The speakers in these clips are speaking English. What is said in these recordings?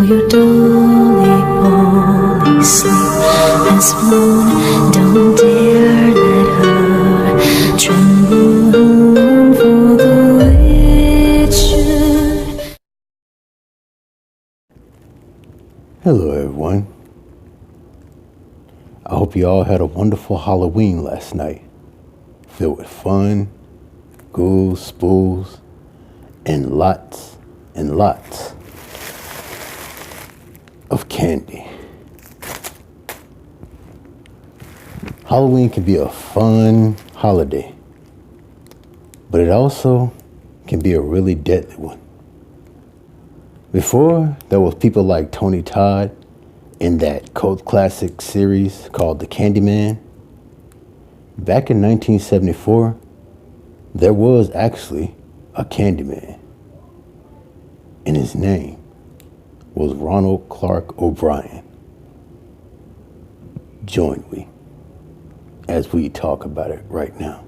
your dolly-poly sleep has flown. Don't dare let her tremble for the witcher. Hello everyone. I hope you all had a wonderful Halloween last night, filled with fun, ghouls, spools, and lots of candy. Halloween can be a fun holiday, but it also can be a really deadly one. Before, there was people like Tony Todd in that cult classic series called The Candyman. Back in 1974, there was actually a Candyman, and his name was Ronald Clark O'Bryan. Join me as we talk about it right now.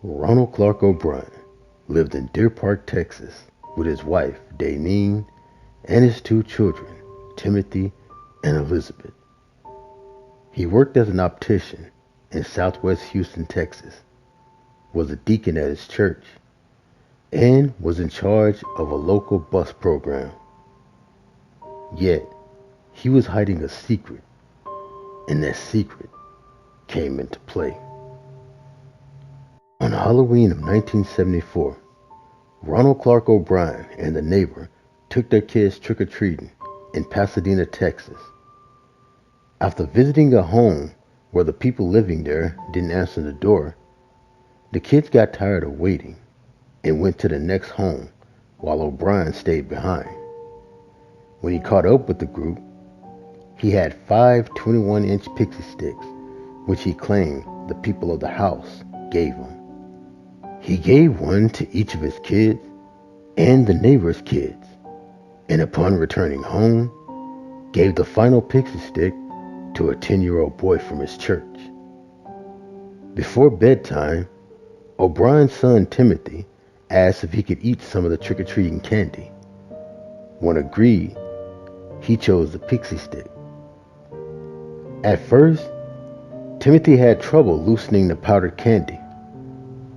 Ronald Clark O'Bryan lived in Deer Park, Texas, with his wife, Daneen, and his two children, Timothy and Elizabeth. He worked as an optician in southwest Houston, Texas, was a deacon at his church, and was in charge of a local bus program. Yet, he was hiding a secret, and that secret came into play. On Halloween of 1974, Ronald Clark O'Bryan and a neighbor took their kids trick-or-treating in Pasadena, Texas. After visiting a home where the people living there didn't answer the door, the kids got tired of waiting and went to the next home while O'Bryan stayed behind. When he caught up with the group, he had 5 21-inch Pixy sticks, which he claimed the people of the house gave him. He gave one to each of his kids and the neighbor's kids, and upon returning home, gave the final Pixy stick to a 10-year-old boy from his church. Before bedtime, O'Brien's son Timothy asked if he could eat some of the trick-or-treating candy. When agreed, he chose the Pixy stick. At first, Timothy had trouble loosening the powdered candy,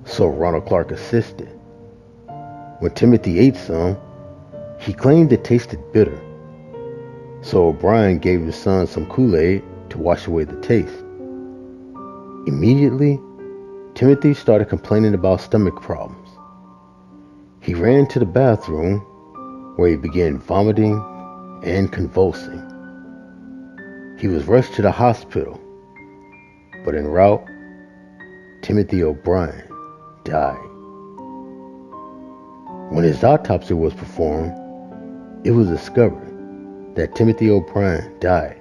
so Ronald Clark assisted. When Timothy ate some, he claimed it tasted bitter, so O'Brien gave his son some Kool-Aid to wash away the taste. Immediately, Timothy started complaining about stomach problems. He ran to the bathroom, where he began vomiting and convulsing. He was rushed to the hospital, but en route, Timothy O'Bryan died. When his autopsy was performed, it was discovered that Timothy O'Bryan died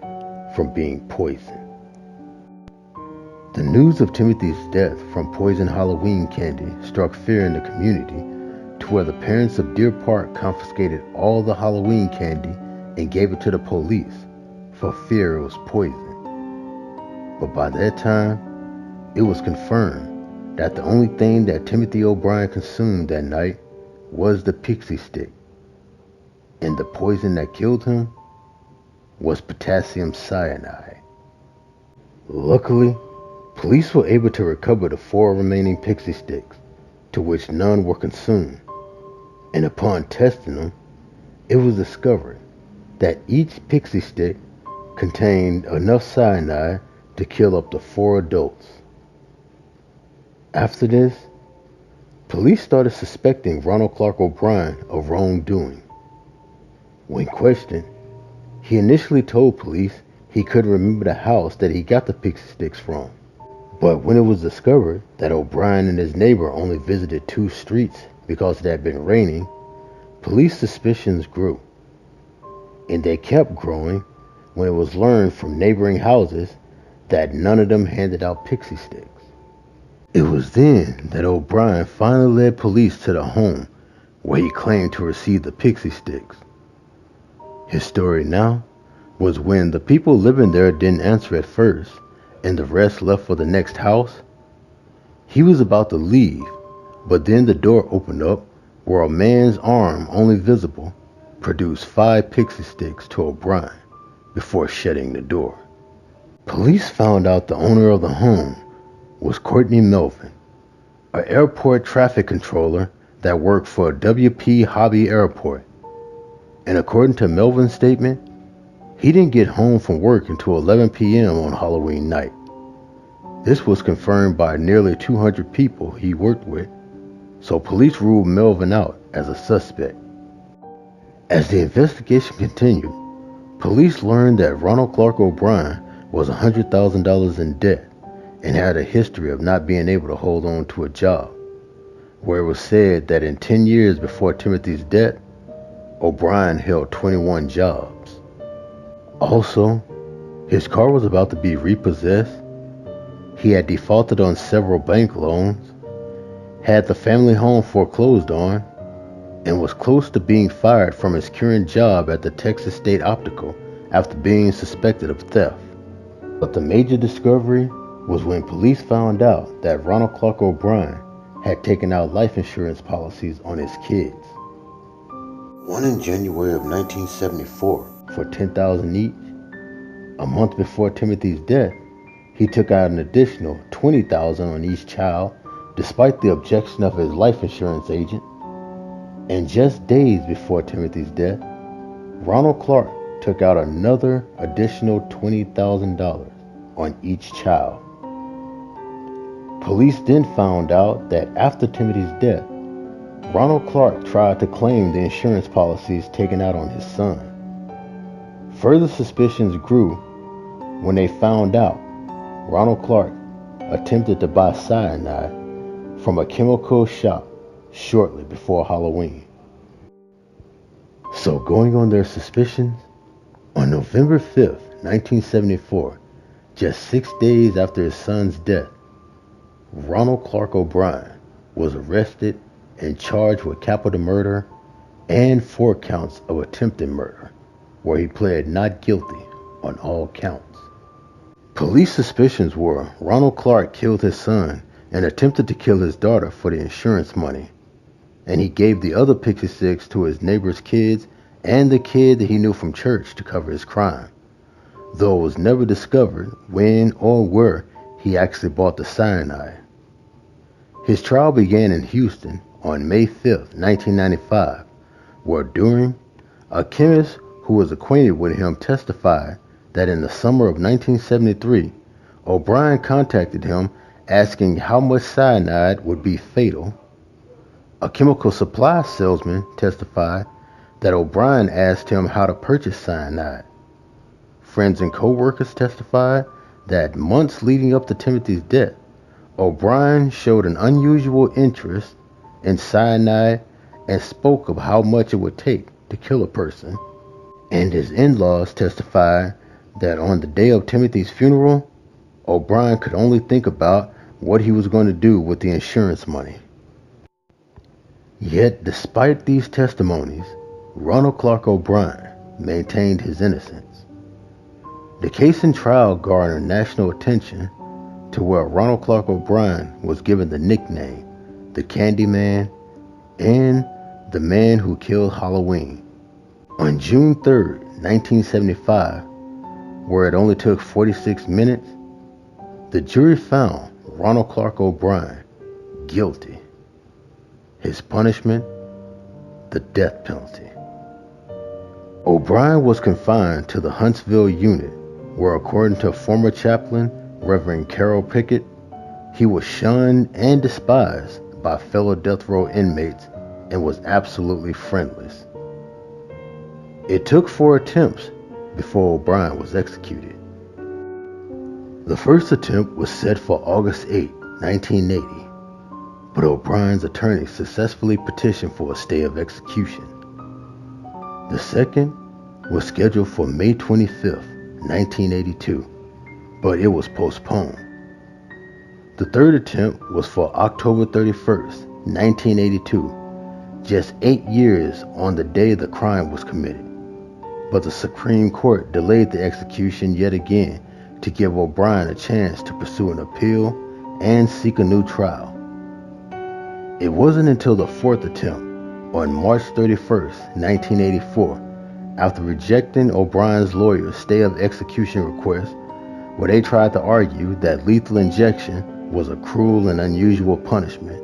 from being poisoned. The news of Timothy's death from poisoned Halloween candy struck fear in the community, to where the parents of Deer Park confiscated all the Halloween candy and gave it to the police for fear it was poison. But by that time, it was confirmed that the only thing that Timothy O'Bryan consumed that night was the Pixy stick, and the poison that killed him was potassium cyanide. Luckily, police were able to recover the 4 remaining Pixy sticks, to which none were consumed, and upon testing them, it was discovered that each Pixy stick contained enough cyanide to kill up to 4 adults. After this, police started suspecting Ronald Clark O'Bryan of wrongdoing. When questioned, he initially told police he couldn't remember the house that he got the Pixy sticks from. But when it was discovered that O'Bryan and his neighbor only visited 2 streets because it had been raining, police suspicions grew. And they kept growing when it was learned from neighboring houses that none of them handed out Pixy sticks. It was then that O'Bryan finally led police to the home where he claimed to receive the Pixy sticks. His story now was when the people living there didn't answer at first and the rest left for the next house. He was about to leave, but then the door opened up where a man's arm, only visible, produced 5 Pixy sticks to O'Bryan before shutting the door. Police found out the owner of the home was Courtney Melvin, an airport traffic controller that worked for WP Hobby Airport. And according to Melvin's statement, he didn't get home from work until 11 p.m. on Halloween night. This was confirmed by nearly 200 people he worked with, so police ruled Melvin out as a suspect. As the investigation continued, police learned that Ronald Clark O'Bryan was $100,000 in debt and had a history of not being able to hold on to a job, where it was said that in 10 years before Timothy's death, O'Bryan held 21 jobs. Also, his car was about to be repossessed. He had defaulted on several bank loans, had the family home foreclosed on, and was close to being fired from his current job at the Texas State Optical after being suspected of theft. But the major discovery was when police found out that Ronald Clark O'Bryan had taken out life insurance policies on his kids. One in January of 1974 for $10,000 each. A month before Timothy's death, he took out an additional $20,000 on each child, despite the objection of his life insurance agent. And just days before Timothy's death, Ronald Clark took out another additional $20,000 on each child. Police then found out that after Timothy's death, Ronald Clark tried to claim the insurance policies taken out on his son. Further suspicions grew when they found out Ronald Clark attempted to buy cyanide from a chemical shop shortly before Halloween. So going on their suspicions, on November 5th, 1974, just 6 days after his son's death, Ronald Clark O'Bryan was arrested and charged with capital murder and 4 counts of attempted murder, where he pled not guilty on all counts. Police suspicions were Ronald Clark killed his son and attempted to kill his daughter for the insurance money, and he gave the other Pixy sticks to his neighbor's kids and the kid that he knew from church to cover his crime, though it was never discovered when or where he actually bought the cyanide. His trial began in Houston on May 5th, 1995, where during, a chemist who was acquainted with him testified that in the summer of 1973, O'Bryan contacted him asking how much cyanide would be fatal. A chemical supply salesman testified that O'Bryan asked him how to purchase cyanide. Friends and co-workers testified that months leading up to Timothy's death, O'Bryan showed an unusual interest in cyanide and spoke of how much it would take to kill a person. And his in-laws testified that on the day of Timothy's funeral, O'Bryan could only think about what he was going to do with the insurance money. Yet, despite these testimonies, Ronald Clark O'Bryan maintained his innocence. The case and trial garnered national attention to where Ronald Clark O'Bryan was given the nickname the Candyman and the man who killed Halloween. On June 3rd, 1975, where it only took 46 minutes, the jury found Ronald Clark O'Bryan guilty. His punishment, the death penalty. O'Bryan was confined to the Huntsville unit, where according to former chaplain Reverend Carol Pickett, he was shunned and despised by fellow death row inmates and was absolutely friendless. It took 4 attempts before O'Bryan was executed. The first attempt was set for August 8, 1980, but O'Brien's attorney successfully petitioned for a stay of execution. The second was scheduled for May 25, 1982, but it was postponed. The third attempt was for October 31st, 1982, just 8 years on the day the crime was committed. but the Supreme Court delayed the execution yet again to give O'Bryan a chance to pursue an appeal and seek a new trial. It wasn't until the fourth attempt, on March 31st, 1984, after rejecting O'Brien's lawyer's stay of execution request, where they tried to argue that lethal injection was a cruel and unusual punishment.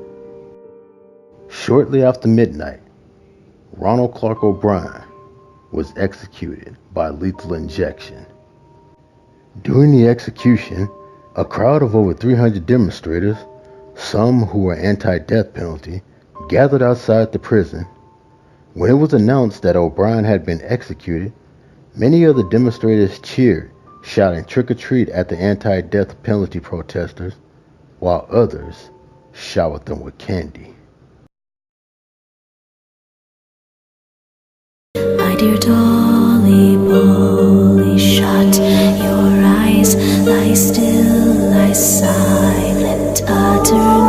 Shortly after midnight, Ronald Clark O'Bryan was executed by lethal injection. During the execution, a crowd of over 300 demonstrators, some who were anti-death penalty, gathered outside the prison. When it was announced that O'Bryan had been executed, many of the demonstrators cheered, shouting "Trick or treat" at the anti-death penalty protesters, while others showered them with candy. My dear Dolly, Polly, shut your eyes, lie still, lie silent, utterly.